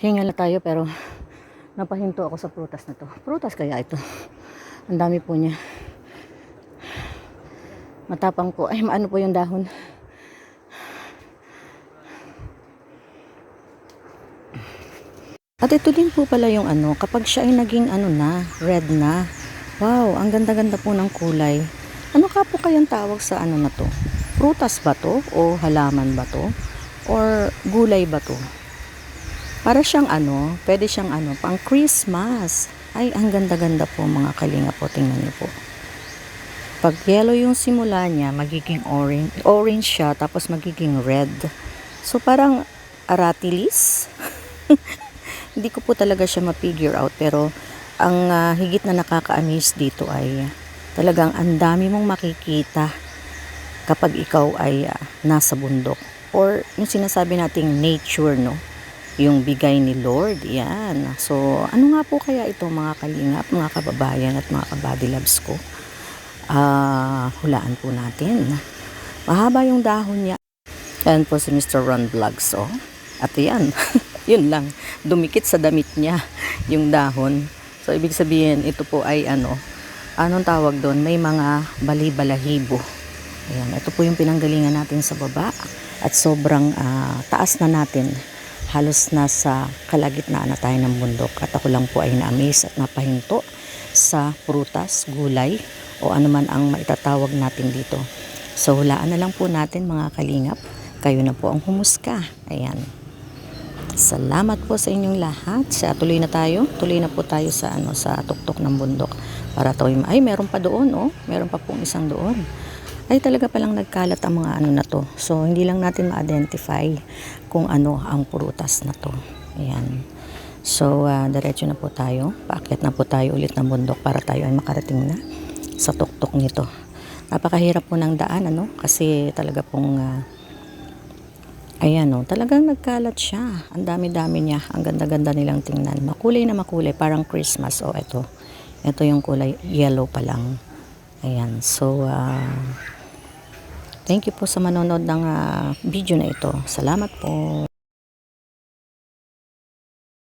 Hinga na tayo pero napahinto ako sa prutas na to. Prutas kaya ito? Ang dami po niya. Matapang po. Ay, ano po yung dahon? At ito din po pala yung ano, kapag siya ay naging ano na, red na. Wow, ang ganda-ganda po ng kulay. Ano ka po kayang tawag sa ano na to? Prutas ba to? O halaman ba to? Or gulay ba to? Para siyang ano, pwede siyang ano, pang Christmas. Ay, ang ganda-ganda po mga kalinga po. Tingnan niyo po. Pag yellow yung simula niya, magiging orange. Orange siya, tapos magiging red. So, parang aratilis. Hindi ko po talaga siya ma-figure out. Pero, ang higit na nakaka-amaze dito ay talagang ang dami mong makikita kapag ikaw ay nasa bundok. Or, yung sinasabi nating nature, no? Yung bigay ni Lord, yan. So, ano nga po kaya ito mga kalingap, mga kababayan at mga kabady loves ko? Hulaan po natin. Mahaba yung dahon niya. Yan po si Mr. Ron Vlogs, oh. At yan, yun lang, dumikit sa damit niya yung dahon. So, ibig sabihin, ito po ay ano, anong tawag doon? May mga bali-balahibo. Ayan, ito po yung pinanggalingan natin sa baba. At sobrang taas na natin. Halos nasa kalagitnaan na tayo ng bundok at ako lang po ay na-amaze at napahinto sa prutas, gulay o anuman ang maitatawag natin dito. So hulaan na lang po natin mga kalingap, kayo na po ang humusga. Ayan. Salamat po sa inyong lahat. Tuloy na po tayo sa ano, sa tuktok ng bundok para tayo ay meron pa doon, oh. Meron pa pong isang doon. Ay talaga palang nagkalat ang mga ano na to. So, hindi lang natin ma-identify kung ano ang prutas na to. Ayan. So, diretso na po tayo. Paakyat na po tayo ulit ng bundok para tayo ay makarating na sa tuktok nito. Napakahirap po ng daan, ano? Kasi talaga pong, ayan o, talagang nagkalat siya. Ang dami-dami niya. Ang ganda-ganda nilang tingnan. Makulay na makulay, parang Christmas. O, ito. Ito yung kulay yellow pa lang. Ayan. So, thank you po sa manonood ng video na ito. Salamat po.